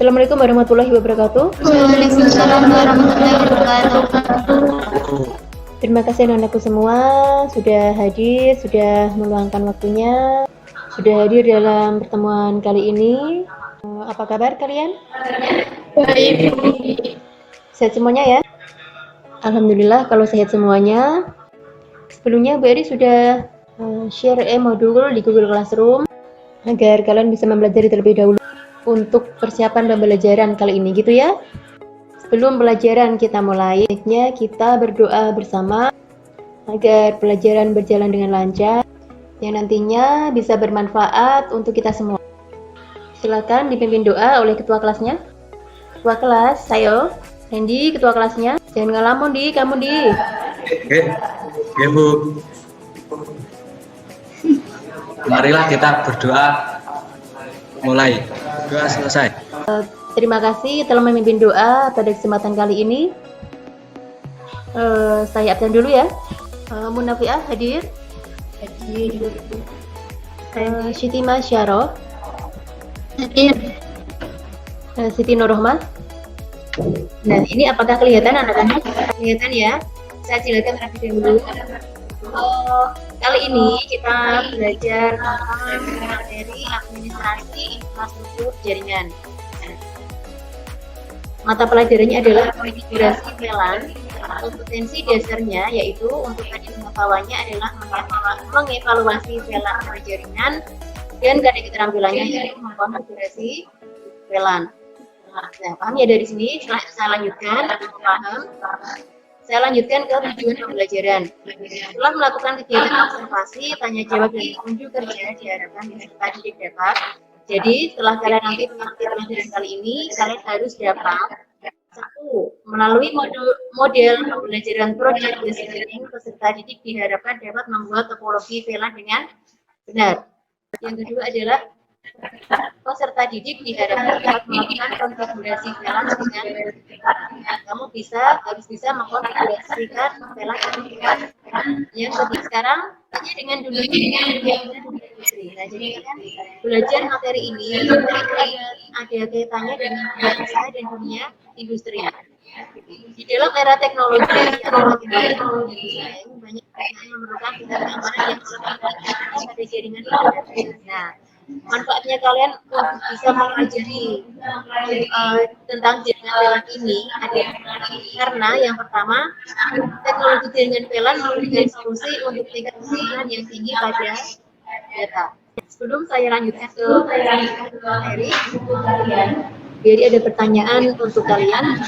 Assalamualaikum warahmatullahi wabarakatuh. Waalaikumsalam warahmatullahi wabarakatuh. Terima kasih anak-anakku semua sudah hadir, sudah meluangkan waktunya, sudah hadir dalam pertemuan kali ini. Apa kabar kalian? Baik. Sehat semuanya ya? Alhamdulillah kalau sehat semuanya. Sebelumnya Bu Eri sudah share modul di Google Classroom agar kalian bisa mempelajari terlebih dahulu untuk persiapan pembelajaran kali ini gitu ya. Sebelum pelajaran kita mulai, kita berdoa bersama agar pelajaran berjalan dengan lancar yang nantinya bisa bermanfaat untuk kita semua. Silakan dipimpin doa oleh ketua kelasnya. Ketua kelas, ayo. Randy, ketua kelasnya. Jangan ngelamun di, kamu di. Oke, ya Bu. Marilah kita berdoa. Mulai. Doa selesai. Terima kasih telah memimpin doa pada kesempatan kali ini. Saya absen dulu ya. Munafiah hadir. Hadir. Siti Masyaro. Hadir. Siti Nurrohmah. Nah, ini apakah kelihatan anak-anak? Kelihatan ya. Saya silakan terlebih dahulu. Kali ini kita belajar tentang materi administrasi infrastruktur jaringan. Mata pelajarannya adalah konfigurasi VLAN. Kompetensi dasarnya yaitu untuk tadi pengetahuannya adalah mengevaluasi VLAN pada jaringan dan kode keterampilannya yaitu mengkonfigurasi VLAN. Nah, paham ya dari sini? Saya lanjutkan. Paham? Saya lanjutkan ke tujuan pembelajaran. Setelah melakukan kegiatan observasi, tanya jawab dan unjuk kerja diharapkan peserta didik dapat. Jadi setelah kalian nanti mengikuti pelajaran kali ini, kalian harus dapat satu, melalui model pembelajaran project based learning, peserta didik diharapkan dapat membuat topologi VLAN dengan benar. Yang kedua adalah peserta didik diharapkan dapat melakukan konfigurasi VLAN dengan kamu harus bisa mengkonfigurasikan VLAN dengan tepat. Yang ketiga sekarang hanya dengan dunia industri. Nah, jadi kan belajar materi ini ada kaitannya dengan dunia usaha dan dunia industri. Di dalam era teknologi yang banyak yang memerlukan tingkat keamanan yang lebih pada jaringan internet. Nah, manfaatnya kalian untuk bisa mempelajari tentang jaringan VLAN ini ada karena yang pertama teknologi jaringan VLAN memberikan solusi untuk tingkat keamanan yang tinggi pada data. Sebelum saya lanjutkan ke materi, jadi ada pertanyaan untuk kalian.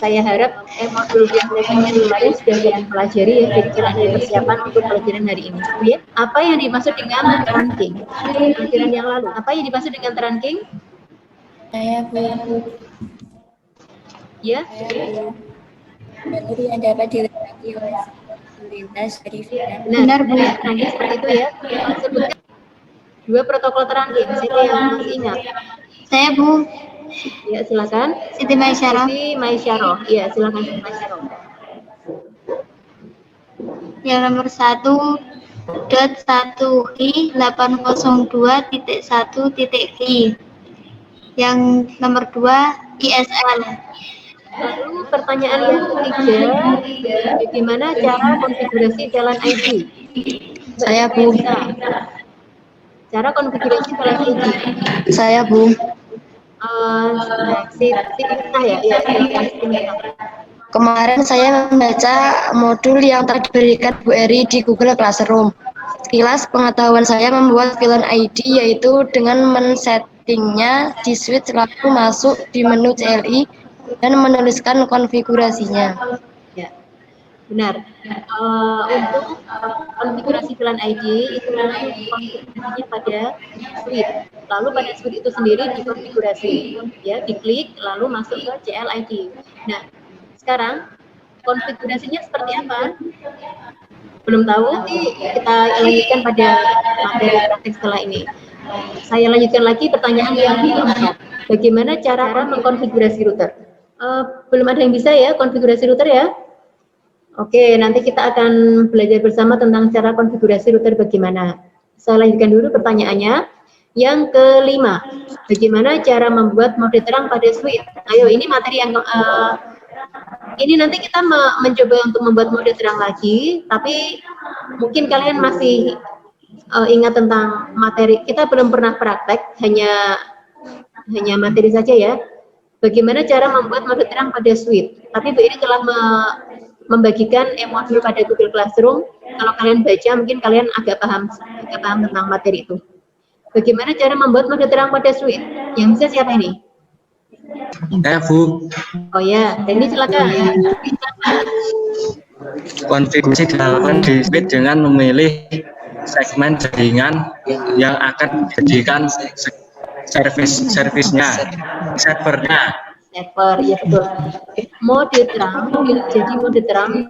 Saya harap modul yang kemarin sudah kalian pelajari ya, jadi kalian ada persiapan untuk pelajaran hari ini. Ya. Apa yang dimaksud dengan trunking? Pelajaran yang lalu. Apa yang dimaksud dengan trunking? Saya Bu. Ya. Jalur yang dapat dilewati oleh lintas dari VLAN. Benar Bu. Trunking seperti itu ya. Sebutkan dua protokol trunking. Siapa yang masih ingat? Saya Bu. Ya, silakan. Siti Maisyarah. Siti Maisyarah. Ya, silakan Siti Maisyarah. Yang nomor 1.1i 802.1.i. Yang nomor 2 ISL. Lalu pertanyaan yang ketiga, bagaimana cara konfigurasi VLAN ID? Saya Bu. Cara konfigurasi VLAN ID. Saya Bu. Kemarin saya membaca modul yang telah diberikan Bu Eri di Google Classroom. Sekilas pengetahuan saya membuat VLAN ID yaitu dengan men-settingnya di switch lalu masuk di menu CLI dan menuliskan konfigurasinya. Ya, benar. Untuk konfigurasi VLAN ID itu konfigurasinya pada switch. Lalu pada switch itu sendiri dikonfigurasi, ya, diklik lalu masuk ke CLID. Nah, sekarang konfigurasinya seperti apa? Belum tahu? Nanti kita lanjutkan pada materi praktek setelah ini. Saya lanjutkan lagi pertanyaan yang keempat. Bagaimana cara mengkonfigurasi router? Belum ada yang bisa ya konfigurasi router ya? Oke, nanti kita akan belajar bersama tentang cara konfigurasi router bagaimana. Saya lanjutkan dulu pertanyaannya. Yang kelima, bagaimana cara membuat mode terang pada switch? Ayo, ini materi yang ini nanti kita mencoba untuk membuat mode terang lagi, tapi mungkin kalian masih ingat tentang materi. Kita belum pernah praktek, hanya materi saja ya. Bagaimana cara membuat mode terang pada switch? Tapi Bu Iri telah membagikan e-modul pada Google Classroom. Kalau kalian baca, mungkin kalian agak paham tentang materi itu. Bagaimana cara membuat mode terang pada switch? Yang bisa siapa ini? Bu. Oh ya, ini silakan. Konfigurasi dilakukan di switch dengan memilih segmen jaringan yang akan dijadikan servernya. Server, ya betul. Mode terang, jadi mode terang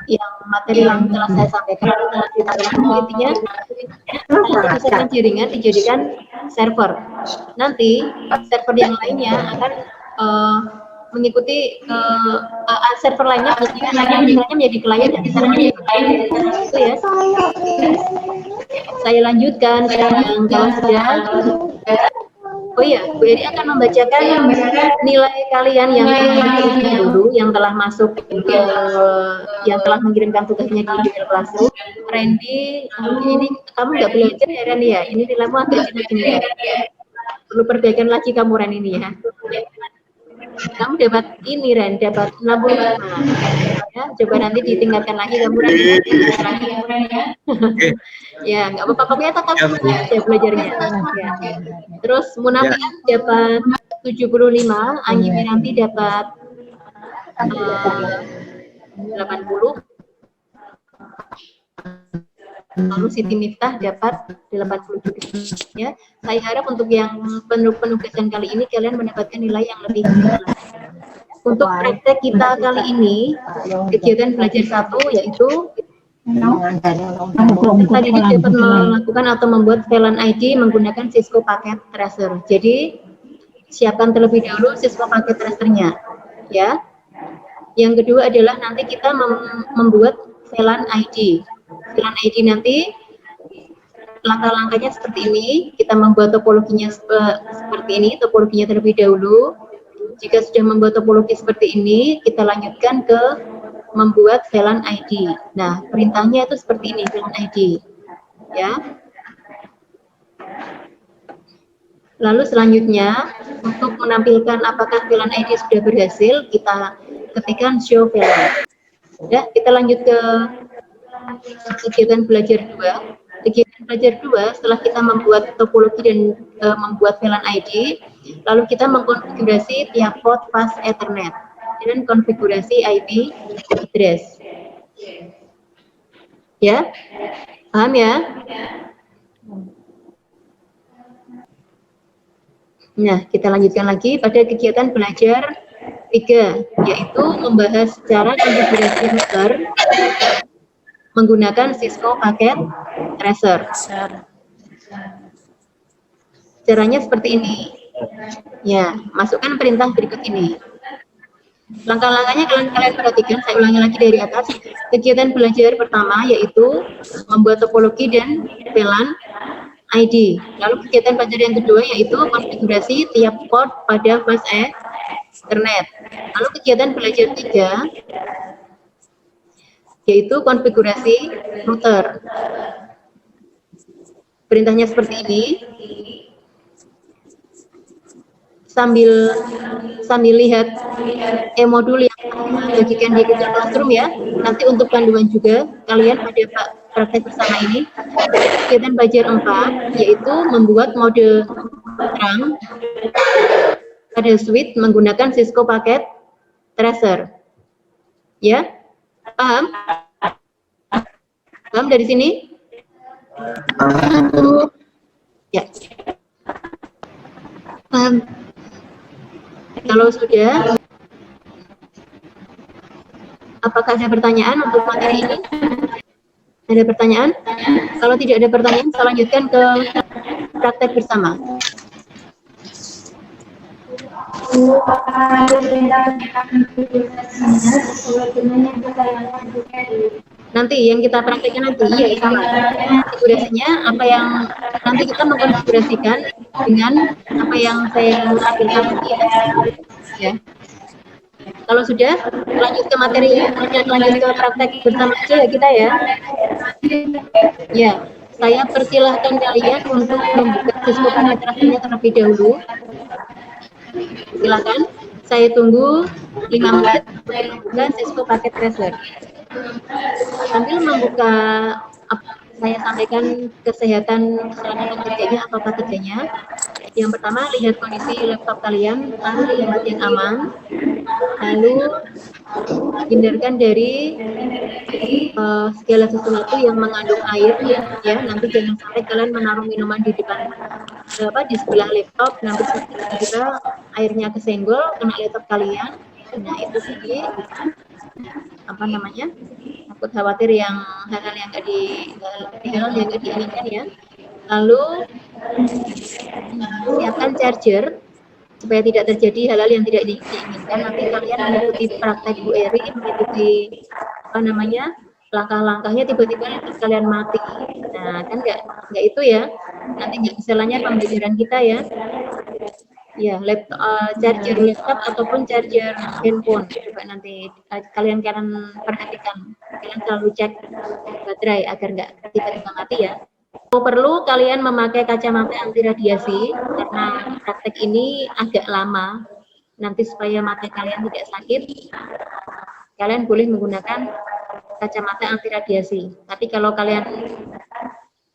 yang materi yang telah saya sampaikan intinya segmen jaringan dijadikan server. Nanti server yang lainnya akan mengikuti server lainnya, misalnya menjadi klien dan servernya itu ya. Saya lanjutkan yang kalau sudah. Oh iya, Bu Eri akan membacakan nilai kalian yang dulu, yang telah masuk ke, yang telah mengirimkan tugasnya di Google Classroom. Randy, ini kamu nggak belajar ya Randy ya? Ini nilaimu agak jelek-jelek. Perlu perbaikan lagi kamu Ren ini ya. Kamu dapat ini Ren, dapat 65. Ya, coba nanti ditingkatkan lagi kamu Ren. Ya, nggak apa-apa, pokoknya tetap ya belajarnya. Ya. Terus Munafian dapat 75, Anggi Miranti dapat 80. Lalu Siti Miftah dapat 80 juga. Ya, saya harap untuk yang penugasan kali ini kalian mendapatkan nilai yang lebih tinggi. Untuk praktek kita kali ini, kegiatan belajar 1 yaitu tadi dapat melakukan atau membuat VLAN ID menggunakan Cisco Packet Tracer. Jadi siapkan terlebih dahulu Cisco Packet Tracernya, ya. Yang kedua adalah nanti kita membuat VLAN ID. VLAN ID nanti langkah-langkahnya seperti ini. Kita membuat topologinya seperti ini, topologinya terlebih dahulu. Jika sudah membuat topologi seperti ini, kita lanjutkan ke membuat VLAN ID. Nah, perintahnya itu seperti ini, VLAN ID. Ya. Lalu selanjutnya, untuk menampilkan apakah VLAN ID sudah berhasil, kita ketikkan show VLAN. Ya, kita lanjut ke kegiatan belajar 2. Kegiatan belajar 2, setelah kita membuat topologi dan membuat VLAN ID, lalu kita mengkonfigurasi tiap port pas Ethernet dan konfigurasi IP address. Ya, paham ya? Nah, kita lanjutkan lagi pada kegiatan belajar 3, yaitu membahas cara konfigurasi router menggunakan Cisco Packet Tracer. Caranya seperti ini. Ya, masukkan perintah berikut ini. Langkah-langkahnya kalian perhatikan, saya ulangi lagi dari atas. Kegiatan belajar pertama yaitu membuat topologi dan VLAN ID. Lalu kegiatan belajar yang kedua yaitu konfigurasi tiap port pada flash Ethernet. Lalu kegiatan belajar 3 yaitu konfigurasi router. Perintahnya seperti ini. Sambil lihat e-modul yang dibagikan di Google Classroom ya. Nanti untuk panduan juga kalian ada praktek bersama ini. Kegiatan belajar 4 yaitu membuat mode terang pada switch menggunakan Cisco Packet Tracer. Ya, paham? Paham dari sini? Ya. Paham. Kalau sudah, apakah ada pertanyaan untuk materi ini? Ada pertanyaan? Kalau tidak ada pertanyaan, saya lanjutkan ke praktek bersama. Nanti yang kita praktekkan nanti, iya sama. Konfigurasinya apa yang nanti kita mengkonfigurasikan dengan apa yang saya tampilkan tadi ya. Ya. Kalau sudah, lanjut ke materi, lanjut ke praktek bersama aja ya kita ya. Ya, saya persilahkan kalian untuk membuka Cisco Packet Tracer-nya terlebih dahulu. Silakan, saya tunggu 5 menit untuk membuka Cisco Packet Tracer. Sambil membuka, saya sampaikan kesehatan persyaratan kerjanya atau kerjanya. Yang pertama, lihat kondisi laptop kalian, taruh di tempat yang aman, lalu hindarkan dari segala sesuatu yang mengandung air, ya. Nanti jangan sampai kalian menaruh minuman di depan di sebelah laptop, nanti tiba-tiba airnya kesenggol kena laptop kalian. Nah, itu sih apa namanya, takut khawatir yang hal-hal yang nggak diinginkan ya. Lalu siapkan charger supaya tidak terjadi hal-hal yang tidak diinginkan. Nanti kalian mengikuti praktek Bu Eri, mengikuti apa namanya, langkah-langkahnya, tiba-tiba laptop kalian mati. Nah, kan nggak itu ya. Nanti nggak misalnya pembelajaran kita ya. Ya, laptop, charger laptop ataupun charger handphone. Coba nanti kalian perhatikan. Kalian selalu cek baterai agar nggak tiba-tiba mati ya. Kalau perlu kalian memakai kacamata anti radiasi karena praktek ini agak lama. Nanti supaya mata kalian tidak sakit, kalian boleh menggunakan kacamata anti radiasi. Tapi kalau kalian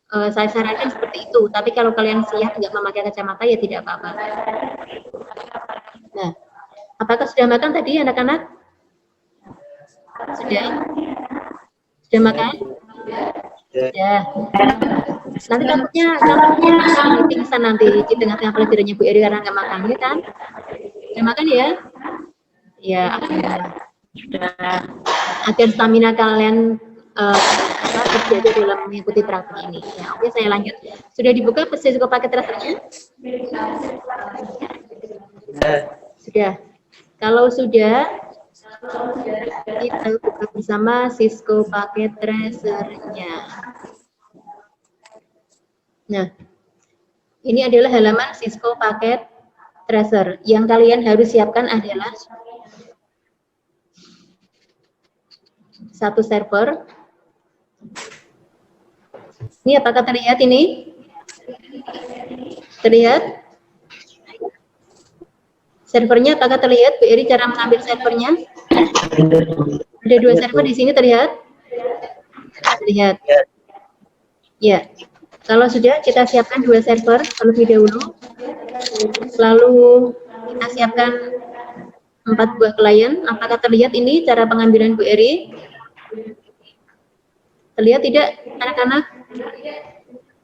saya sarankan seperti itu. Tapi kalau kalian siap nggak memakai kacamata ya tidak apa-apa. Nah, apakah sudah makan tadi anak-anak? Sudah? Sudah makan? Ya. Nanti takutnya pingsan nanti di tengah-tengah pelajarannya Bu Eri karena nggak makan, ya kan? Sudah makan ya? Ya, agar stamina kalian terjaga dalam mengikuti praktik ini. Ya, oke, saya lanjut. Sudah dibuka Cisco Packet Tracer-nya? Sudah. Kalau sudah, kita buka bersama Cisco Packet Tracer-nya. Nah, ini adalah halaman Cisco Packet Tracer. Yang kalian harus siapkan adalah satu server. Ini apakah terlihat ini? Terlihat? Servernya apakah terlihat? Bu Eri cara mengambil servernya? Ada 2 server di sini, terlihat? Terlihat. Ya. Kalau sudah, kita siapkan 2 server terlebih dahulu. Lalu kita siapkan 4 buah klien. Apakah terlihat ini cara pengambilan Bu Eri? Terlihat tidak, anak-anak?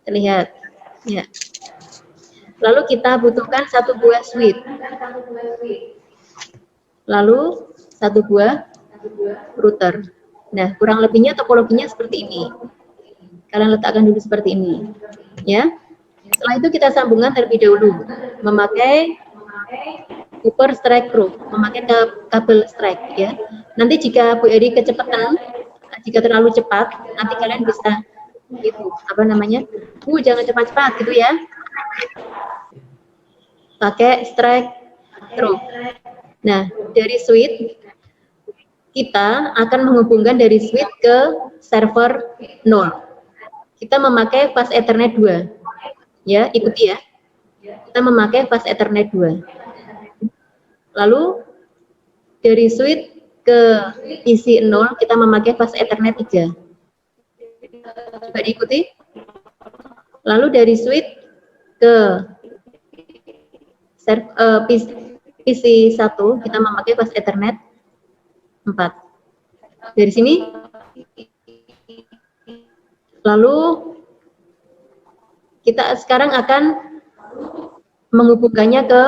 Terlihat. Ya. Lalu kita butuhkan 1 buah switch. Lalu 1 buah router. Nah, kurang lebihnya topologinya seperti ini. Kalian letakkan dulu seperti ini. Ya. Setelah itu kita sambungkan terlebih dahulu. Memakai Cooper Strike Pro, memakai kabel strike ya. Nanti jika Bu Eri kecepatan, jika terlalu cepat, nanti kalian bisa itu apa namanya? Jangan cepat-cepat gitu ya. Pakai strike through. Nah, dari switch kita akan menghubungkan dari switch ke server 0. Kita memakai fast Ethernet 2. Ya, ikuti ya. Kita memakai fast Ethernet 2. Lalu dari switch ke PC 0 kita memakai fast Ethernet 3. Coba diikuti. Lalu dari switch ke PC 1 kita memakai fast Ethernet 4. Dari sini lalu kita sekarang akan menghubungkannya ke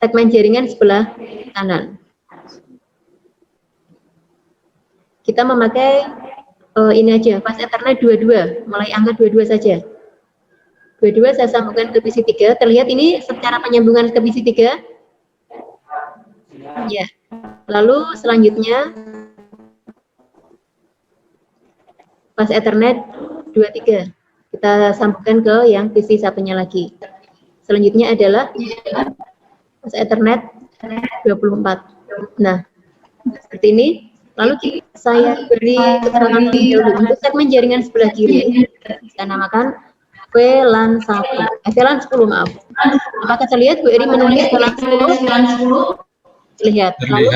segmen jaringan sebelah kanan. Kita memakai ini aja, fast Ethernet 22, mulai angka 22 saja. 22 saya sambungkan ke PC 3. Terlihat ini secara penyambungan ke PC 3? Ya. Lalu selanjutnya fast Ethernet 23. Kita sambungkan ke yang PC satunya lagi. Selanjutnya adalah bus Ethernet 24. Nah, seperti ini. Lalu saya beri keterangan lebih dahulu untuk segmen jaringan sebelah kiri. Saya namakan VLAN 1, VLAN 10 maaf. Apakah terlihat Bu Eri menulis VLAN 10? Terlihat. Lalu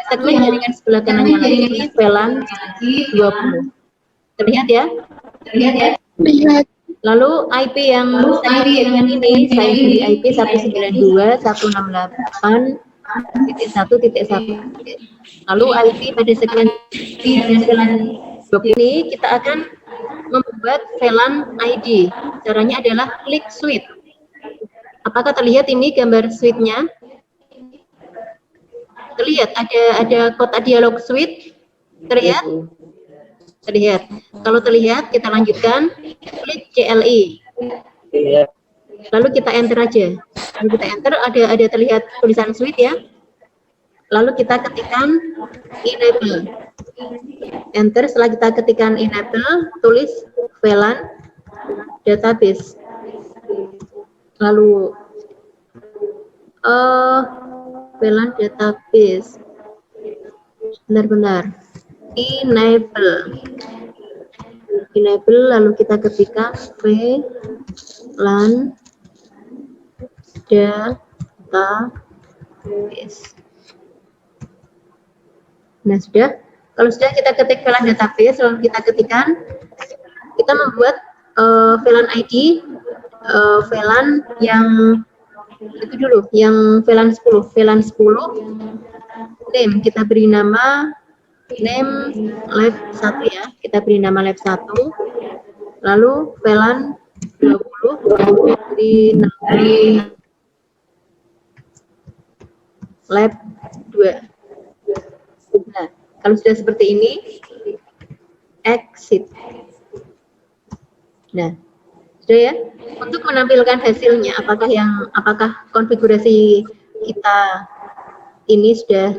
segmen jaringan sebelah kanannya lagi VLAN 20. Terlihat ya? Lihat. Lalu IP yang segmen jaringan ini saya beri IP 192.168.1.1. Lalu IP pada segmen VLAN 20 ini kita akan membuat VLAN ID. Caranya adalah klik switch. Apakah terlihat ini gambar switch-nya? Terlihat ada kotak dialog switch. Terlihat? Terlihat. Kalau terlihat, kita lanjutkan klik CLI. Lalu kita enter aja. Lalu kita enter, ada terlihat tulisan switch ya. Lalu kita ketikkan enable. Enter, setelah kita ketikkan enable, tulis VLAN database. Lalu VLAN database. Benar-benar. Enable, lalu kita ketikkan VLAN database. Nah, sudah. Kalau sudah kita ketik VLAN database, lalu kita ketikkan, kita membuat VLAN ID, VLAN yang itu dulu, yang VLAN 10, name, kita beri nama name lab 1 ya, kita beri nama lab 1, lalu VLAN 20 di lab 2. Nah, kalau sudah seperti ini, exit. Nah, sudah ya. Untuk menampilkan hasilnya, apakah konfigurasi kita ini sudah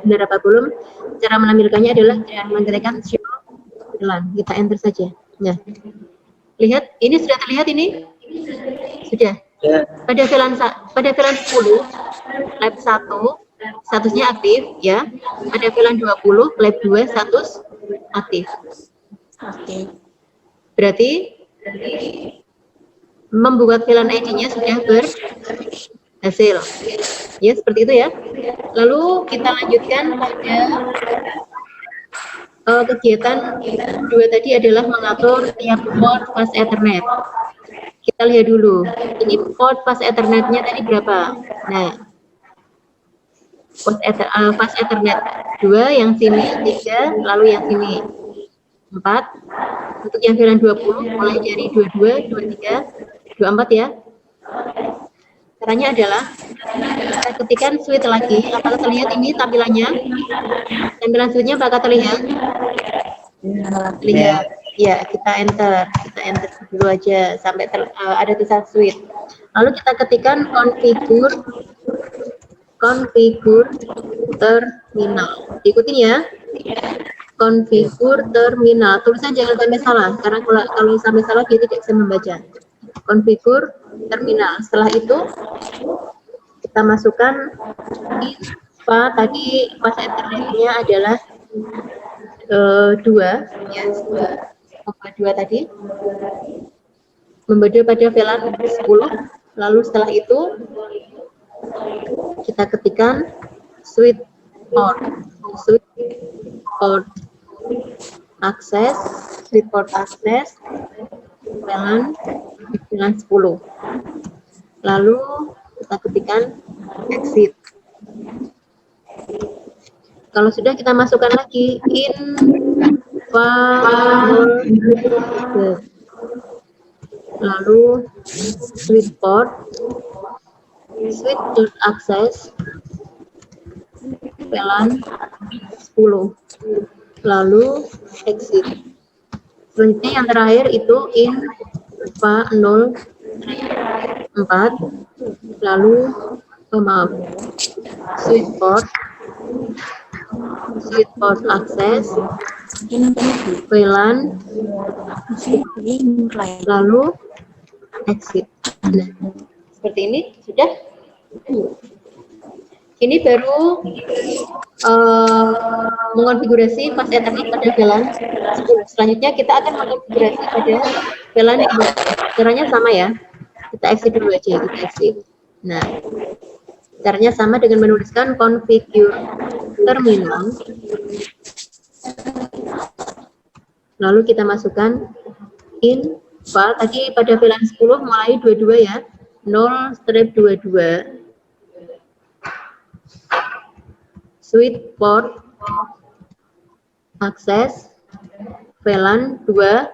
benar apa belum? Cara menampilkannya adalah dengan menggerakkan show VLAN. Kita enter saja. Nah, lihat, ini sudah terlihat ini? Sudah. Pada VLAN 10, lab 1, statusnya aktif ya. Pada VLAN 20, lab 2, status aktif. Oke. Berarti membuat VLAN ID-nya sudah berhasil. Ya, seperti itu ya. Lalu kita lanjutkan pada kegiatan kedua tadi adalah mengatur tiap port pas Ethernet. Kita lihat dulu. Ini port pas Ethernet-nya tadi berapa? Nah, pas Ethernet 2, yang sini 3, lalu yang sini 4. Untuk yang VLAN 20 mulai dari 22, 23, 24 ya. Caranya adalah kita ketikkan switch lagi. Apakah terlihat ini tampilannya? Tampilan switch-nya apakah terlihat? Terlihat. Ya, kita enter dulu aja sampai ada tulisan switch. Lalu kita ketikkan configure terminal. Ikutin ya. Configure terminal. Tulisan jangan sampai salah, karena kalau sampai salah dia tidak bisa membaca. Configure terminal. Setelah itu kita masukkan ISPA tadi, pas Ethernet-nya adalah 2 ya, 2 tadi membaca pada VLAN 10. Lalu setelah itu kita ketikkan switch port access VLAN 10. Lalu kita ketikkan exit. Kalau sudah, kita masukkan lagi lalu switch port access VLAN 10, lalu exit. Selanjutnya yang terakhir itu infa 04, lalu switch port access VLAN, lalu exit. Nah, seperti ini sudah. Ini baru mengonfigurasi pas Ethernet pada VLAN 10. Selanjutnya kita akan mengonfigurasi pada VLAN yang baru. Caranya sama ya. Kita exit dulu aja, kita exit. Nah, caranya sama dengan menuliskan configure terminal. Lalu kita masukkan in file. Tadi pada VLAN 10 mulai 22 ya. 0-22. Switch port akses VLAN 20.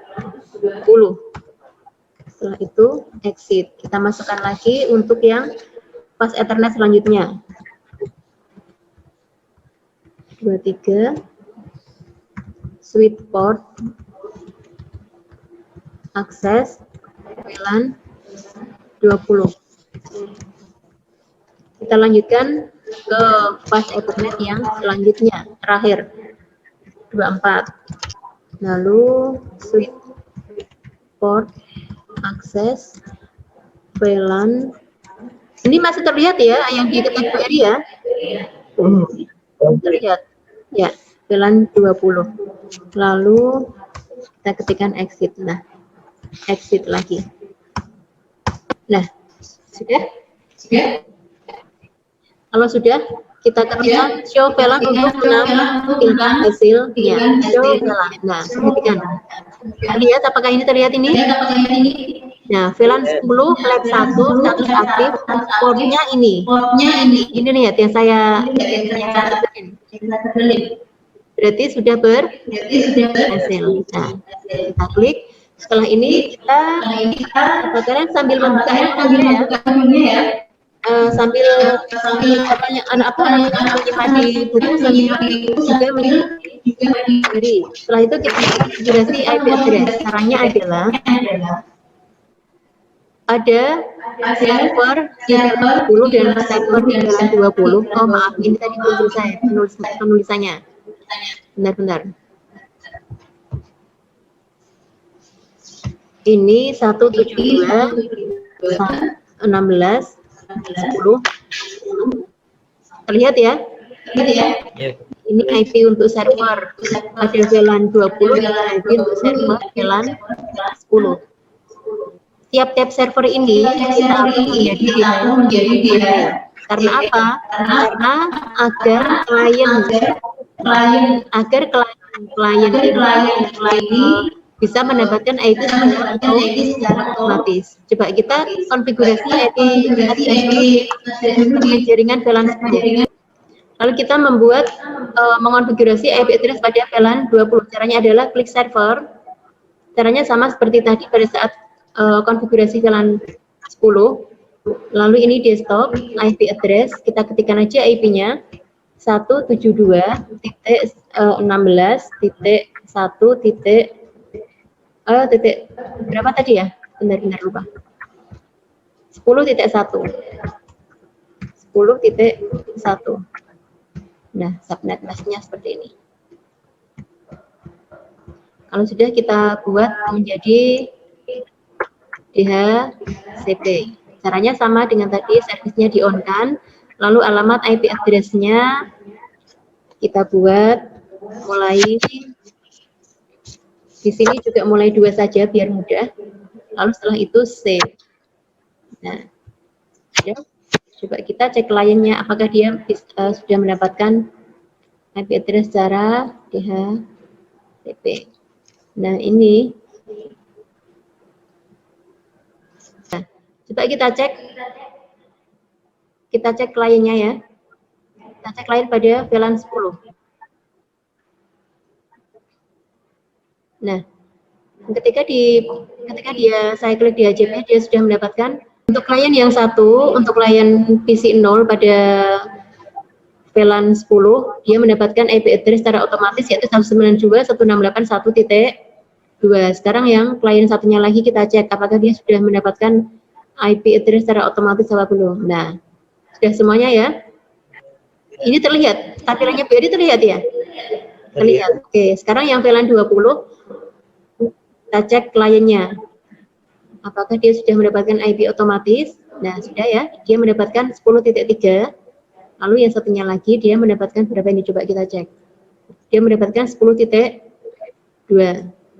Setelah itu exit. Kita masukkan lagi untuk yang pas Ethernet selanjutnya. 23 switch port akses VLAN 20. Kita lanjutkan ke pas Ethernet yang selanjutnya, terakhir 24. Lalu switch port akses VLAN. Ini masih terlihat ya yang diketik Bu Eri ya? Terlihat ya, VLAN 20. Lalu kita ketikkan exit. Nah, exit lagi. Nah, sudah? Kalau sudah, kita ketikkan show VLAN untuk menampilkan hasilnya. Show VLAN. Nah, ketikkan. Lihat apakah ini terlihat ini? Nah, VLAN 10 lab 1 status aktif, portnya ini. Ini lihat yang saya berarti sudah berhasil. Nah, kita klik. Setelah ini kita sambil membuka handphone ya. Sambil anak menyimpan di buku sambil juga menyimpan. Setelah itu kita konfigurasi IP address. Caranya adalah ada server di 10 dan server di 20. Oh maaf, ini tadi belum selesai penulisannya. Benar-benar. Ini 172 16 10. Terlihat ya? Ini IP untuk server pada VLAN 20 dan IP untuk server VLAN 10. Tiap tab server ini kita ambil menjadi karena apa? Karena agar klien bisa mendapatkan IP secara otomatis. Coba kita konfigurasi IP jaringan VLAN 10. Lalu kita mengonfigurasi IP address pada VLAN 20. Caranya adalah klik server. Caranya sama seperti tadi pada saat konfigurasi VLAN 10. Lalu ini desktop IP address, kita ketikkan aja IP-nya 172.16.1. Titik berapa tadi ya? Benar-benar lupa. 10.1. 10.1. Nah, subnet masknya seperti ini. Kalau sudah kita buat menjadi DHCP. Caranya sama dengan tadi, servisnya di on kan, lalu alamat IP address-nya kita buat mulai di sini juga mulai 2 saja biar mudah. Lalu setelah itu save. Nah, ya, coba kita cek kliennya apakah dia sudah mendapatkan IP address secara DHCP. Nah, ini. Nah, coba kita cek kliennya ya. Kita cek klien pada VLAN 10. Nah, ketika saya klik di HCP, dia sudah mendapatkan untuk klien yang satu, untuk klien PC 0 pada VLAN 10, dia mendapatkan IP address secara otomatis yaitu 192.168.1.2. Sekarang yang klien satunya lagi kita cek apakah dia sudah mendapatkan IP address secara otomatis apa belum. Nah, sudah semuanya ya. Ini terlihat, tampilannya BRI terlihat ya. Terlihat. Oke, sekarang yang VLAN 20 kita cek kliennya. Apakah dia sudah mendapatkan IP otomatis? Nah, sudah ya. Dia mendapatkan 10.3. Lalu yang satunya lagi dia mendapatkan berapa ini? Coba kita cek. Dia mendapatkan 10.2.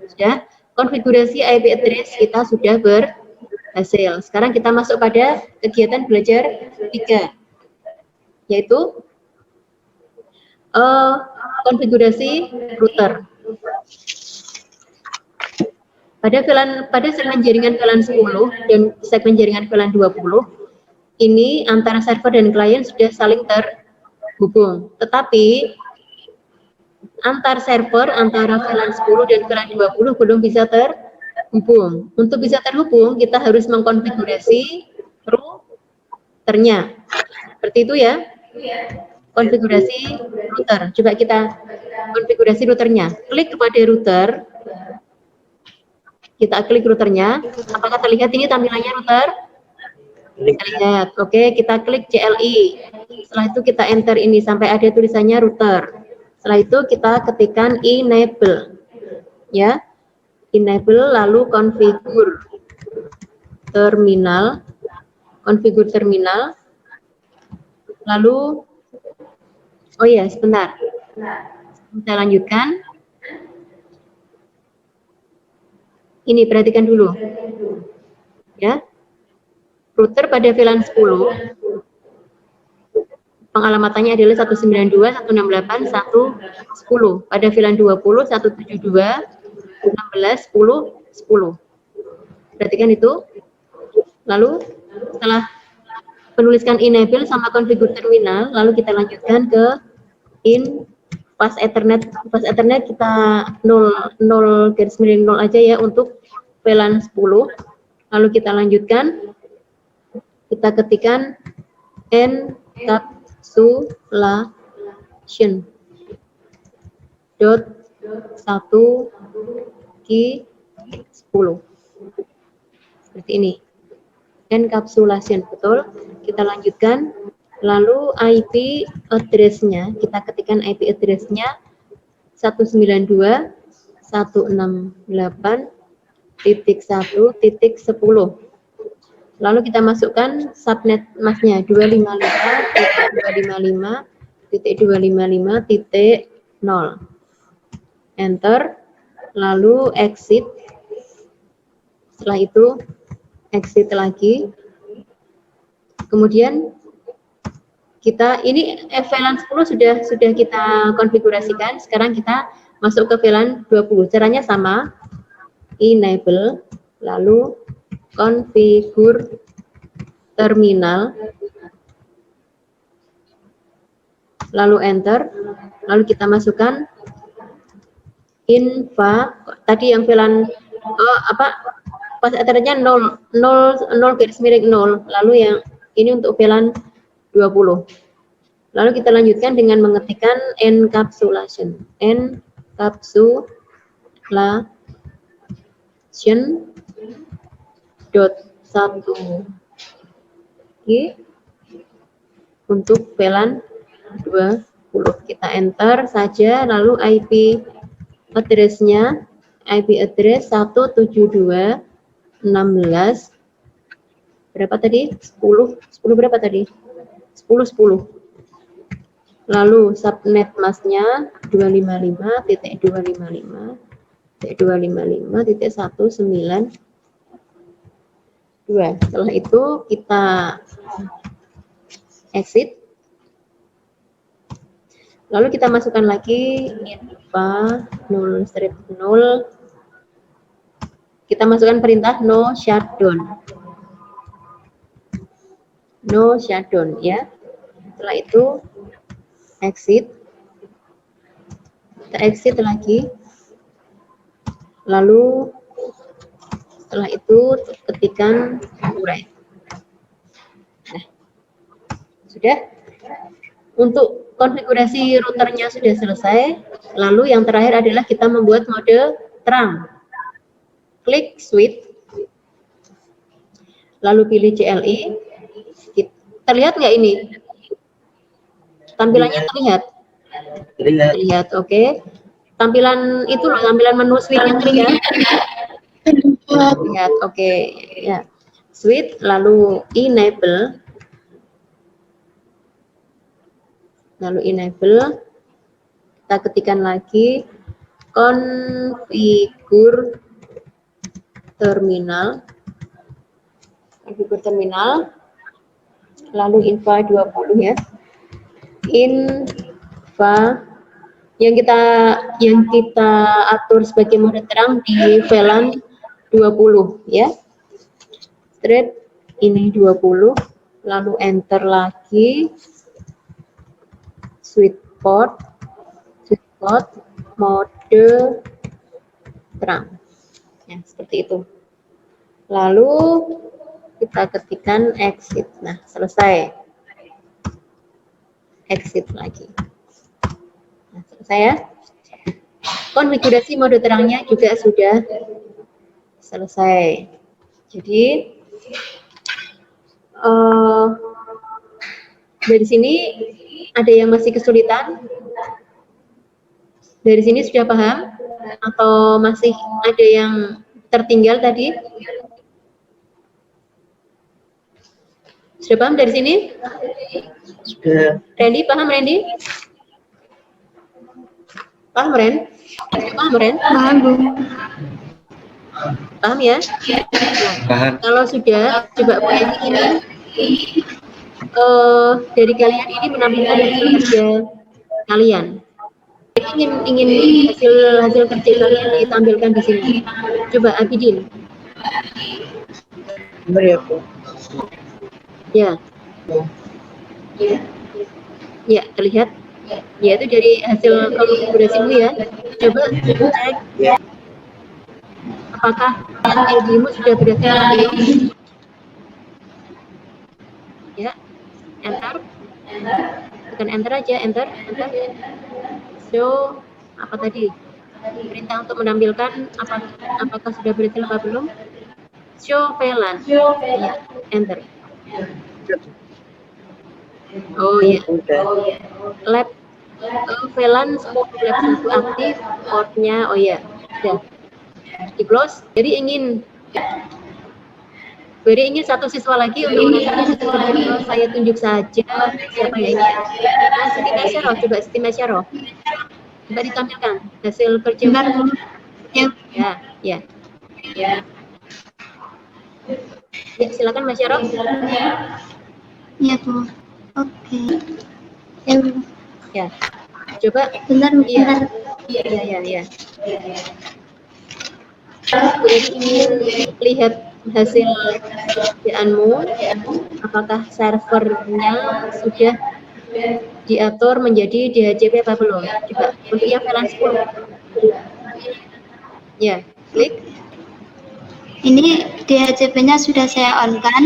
Sudah. Konfigurasi IP address kita sudah berhasil. Sekarang kita masuk pada kegiatan belajar 3, yaitu konfigurasi router. Pada segmen jaringan VLAN 10 dan segmen jaringan VLAN 20, ini antara server dan klien sudah saling terhubung. Tetapi antar server antara VLAN 10 dan VLAN 20 belum bisa terhubung. Untuk bisa terhubung, kita harus mengkonfigurasi routernya. Seperti itu ya. Konfigurasi router. Coba kita konfigurasi routernya. Klik kepada router. Kita klik routernya. Apakah terlihat ini tampilannya router? Terlihat. Oke, kita klik CLI. Setelah itu kita enter ini sampai ada tulisannya router. Setelah itu kita ketikkan enable. Ya. Enable lalu configure terminal. Configure terminal. Lalu oh ya, sebentar. Kita lanjutkan. Ini perhatikan dulu. Ya. Router pada VLAN 10 pengalamatannya adalah 192.168.1.10. Pada VLAN 20 172.16.10.10. Perhatikan itu. Lalu setelah menuliskan enable sama configure terminal, lalu kita lanjutkan ke fast Ethernet. Fast Ethernet kita 0 aja ya untuk VLAN 10. Lalu kita lanjutkan, kita ketikkan encapsulation .1Q10 seperti ini. Encapsulation, betul. Kita lanjutkan. Lalu IP address-nya, kita ketikkan IP address-nya 192.168.1.10. Lalu kita masukkan subnet mask-nya 255.255.255.0. Enter. Lalu exit. Setelah itu exit lagi. Kemudian kita ini VLAN 10 sudah kita konfigurasikan. Sekarang kita masuk ke VLAN 20. Caranya sama. Enable, lalu configure terminal, lalu enter. Lalu kita masukkan info. Tadi yang VLAN pas ethernya 0. Lalu yang ini untuk VLAN 20. Lalu kita lanjutkan dengan mengetikkan encapsulation. Encapsulation .1 untuk VLAN 20. Kita enter saja, lalu IP address-nya, IP address 172.16 berapa tadi? 10 berapa tadi? 10. Lalu subnet mask-nya 255.255.192. Setelah itu kita exit. Lalu kita masukkan lagi info 0/0. Kita masukkan perintah no shutdown. No shutdown ya. Setelah itu exit. Kita exit lagi. Lalu setelah itu ketikkan urai. Nah, sudah. Untuk konfigurasi routernya sudah selesai. Lalu yang terakhir adalah kita membuat mode terang. Klik switch. Lalu pilih CLI. Terlihat nggak ini? Tampilannya terlihat? Terlihat, oke. tampilan itu loh, tampilan menu suite-nya terlihat. Lihat, oke, ya. Suite, lalu enable, kita ketikkan lagi konfigur terminal, lalu infa 20 ya. Infa yang kita atur sebagai mode terang di VLAN 20 ya. Straight ini 20, lalu enter lagi. Switch port mode terang. Ya, seperti itu. Lalu kita ketikkan exit. Nah, selesai. Exit lagi. Nah, selesai ya. Konfigurasi mode terangnya juga sudah selesai. Jadi dari sini ada yang masih kesulitan? Dari sini sudah paham? Atau masih ada yang tertinggal tadi? Sudah paham dari sini? Sudah. Randy, paham Randy? Paham Ren? Paham Ren? Paham, Bu. Paham ya? Nah, Paham. kalau sudah, coba Bu Eni ini dari kalian ini menampilkan hasil kerja kalian. Jadi ingin hasil kerja kalian ditampilkan di sini. Coba Abidin. Benar ya, Bu? Ya. Ya, terlihat. Ya, itu dari hasil konfigurasimu ya. Coba cek apakah ID-mu sudah berhasil diambil. Ya, enter. Tekan enter aja, enter. So, apa tadi? Perintah untuk menampilkan apakah sudah berhasil apa belum? Show VLAN. Ya, enter. Oh ya. Lab VLAN lab 1 aktif, portnya oh ya. Sudah. Di close. Jadi ingin satu siswa lagi untuk menanyakan saya tunjuk saja siapa yang ini. Nah, Siti Masyaro, coba Siti Masyaro. Coba ditampilkan hasil kerja. Ya. Ya, silakan Masyaro. Iya, Bu. Oke. Ya. Coba Bentar. Iya. Jadi ingin lihat hasil kerjaanmu, apakah servernya sudah diatur menjadi DHCP apa belum? Coba untuk yang VLAN 10. Ya, klik. Ini DHCP-nya sudah saya on-kan.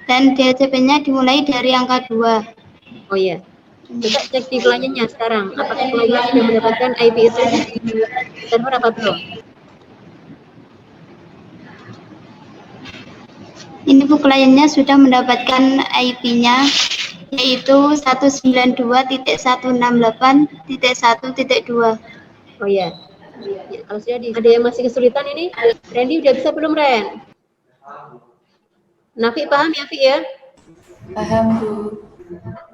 Dan DHCP-nya dimulai dari angka 2. Oh iya. Coba cek di kliennya sekarang. Apakah klien sudah mendapatkan IP itu di server apa belum? Ini Bu, kliennya sudah mendapatkan IP-nya yaitu 192.168.1.2. Oh iya. Ya, kalau sudah ada yang masih kesulitan ini, Randy udah bisa belum Ren? Nafi paham ya Fi ya? Paham, Bu.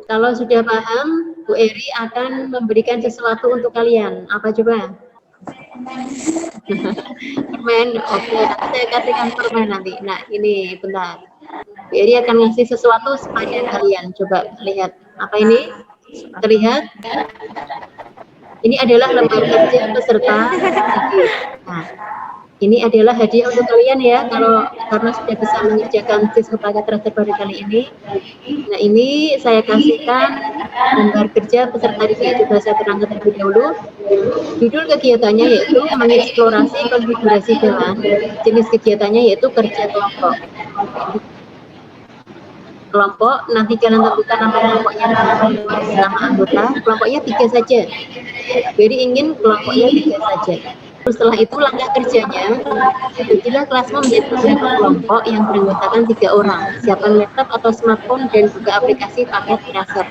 Kalau sudah paham, Bu Eri akan memberikan sesuatu untuk kalian. Apa coba? Permen, oke. Saya kasihkan permen nanti. Nah, ini bentar. Bu Eri akan ngasih sesuatu kepada kalian. Coba lihat. Apa ini? Terlihat? Ini adalah lembar kerja peserta. Nah, ini adalah hadiah untuk kalian ya, karena sudah bisa mengerjakan siswa paket terbaru kali ini. Nah, ini saya kasihkan lembar kerja peserta didik bahasa kerangka terlebih dahulu. Judul kegiatannya yaitu mengeksplorasi konfigurasi VLAN. Jenis kegiatannya yaitu kerja kelompok. Nanti kalian tentukan nama kelompoknya nama anggota. Kelompoknya 3 saja. Jadi ingin kelompoknya 3 saja. Terus setelah itu langkah kerjanya, bagilah kelasmu menjadi beberapa kelompok yang beranggotakan 3 orang. Siapkan laptop atau smartphone dan buka aplikasi paket tracer.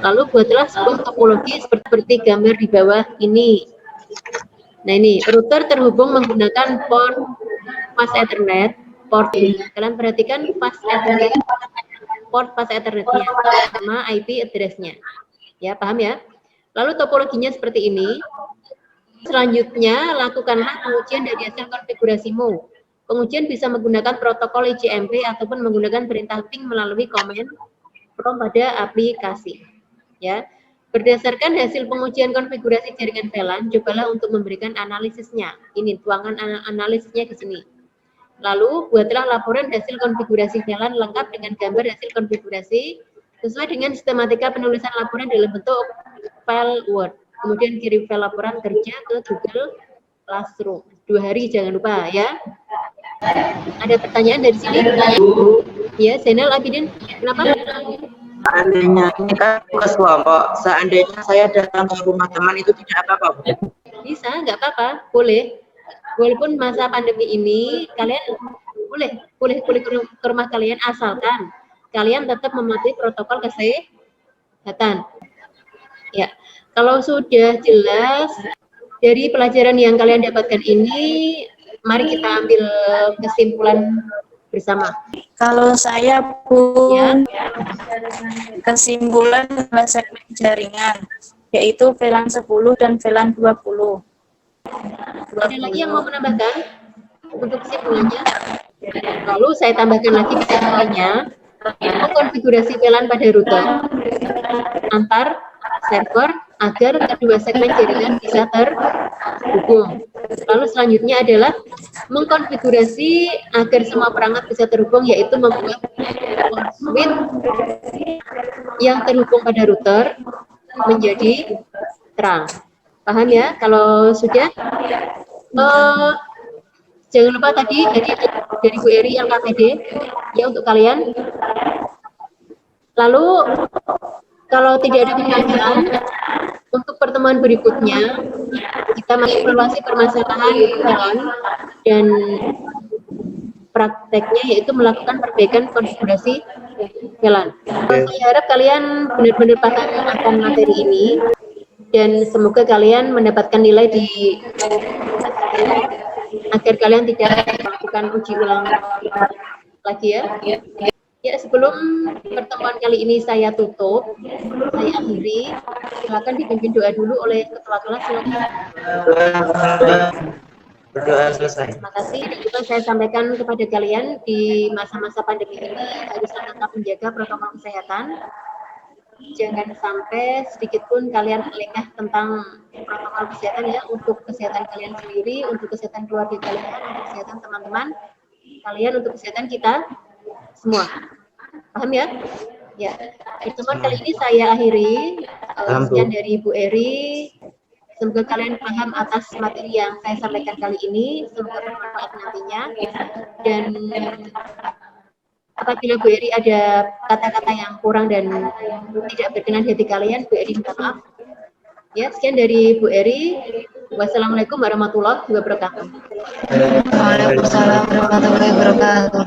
Lalu buatlah sebuah topologi seperti gambar di bawah ini. Nah ini, router terhubung menggunakan port pas Ethernet, port ini. Kalian perhatikan pas Ethernet, port pas Ethernetnya, sama IP address-nya. Ya, paham ya? Lalu topologinya seperti ini. Selanjutnya, lakukanlah pengujian dari hasil konfigurasimu. Pengujian bisa menggunakan protokol ICMP ataupun menggunakan perintah ping melalui command prompt pada aplikasi. Ya, berdasarkan hasil pengujian konfigurasi jaringan VLAN, cobalah untuk memberikan analisisnya. Ini tuangan analisisnya di sini. Lalu buatlah laporan hasil konfigurasi VLAN lengkap dengan gambar hasil konfigurasi sesuai dengan sistematika penulisan laporan dalam bentuk file Word. Kemudian kirim file laporan kerja ke Google Classroom. 2 hari jangan lupa ya. Ada pertanyaan dari sini? Ya, Zainal Abidin, kenapa? Seandainya ini kan tugas kelompok, seandainya saya datang ke rumah teman itu tidak apa-apa, Bu? Bisa, nggak apa-apa, boleh. Walaupun masa pandemi ini, kalian boleh ke rumah kalian asalkan kalian tetap mematuhi protokol kesehatan. Ya, kalau sudah jelas dari pelajaran yang kalian dapatkan ini, mari kita ambil kesimpulan bersama. Kalau saya pun Ya. kesimpulan adalah segmen jaringan, yaitu VLAN 10 dan VLAN 20. Ada lagi yang mau menambahkan untuk kesimpulannya? Lalu saya tambahkan lagi kesimpulannya, konfigurasi VLAN pada router antar server agar kedua segmen jaringan bisa terhubung. Lalu selanjutnya adalah mengkonfigurasi agar semua perangkat bisa terhubung, yaitu membuat switch yang terhubung pada router menjadi terang. Paham ya? Kalau sudah, jangan lupa tadi dari Bu Eri LKPD ya untuk kalian. Lalu kalau tidak ada pertanyaan, untuk pertemuan berikutnya kita mengevaluasi permasalahan VLAN dan prakteknya, yaitu melakukan perbaikan konfigurasi VLAN. Saya harap kalian benar-benar paham akan materi ini dan semoga kalian mendapatkan nilai di agar kalian tidak melakukan uji ulang lagi ya. Ya, sebelum pertemuan kali ini saya tutup, saya akhiri. Silakan dipimpin doa dulu oleh ketua kelas. Silakan. Berdoa selesai. Terima kasih. Dan juga saya sampaikan kepada kalian di masa-masa pandemi ini haruslah tetap menjaga protokol kesehatan. Jangan sampai sedikit pun kalian lengah tentang protokol kesehatan ya, untuk kesehatan kalian sendiri, untuk kesehatan keluarga kalian, untuk kesehatan teman-teman kalian, untuk kesehatan kita semua. Paham ya? Ya. Pertemuan kali ini saya akhiri. Sekian dari Bu Eri. Semoga kalian paham atas materi yang saya sampaikan kali ini. Semoga bermanfaat nantinya. Dan apabila Bu Eri ada kata-kata yang kurang dan tidak berkenan di hati kalian, Bu Eri minta maaf. Ya, sekian dari Bu Eri. Wassalamualaikum warahmatullahi wabarakatuh. Waalaikumsalam warahmatullahi wabarakatuh.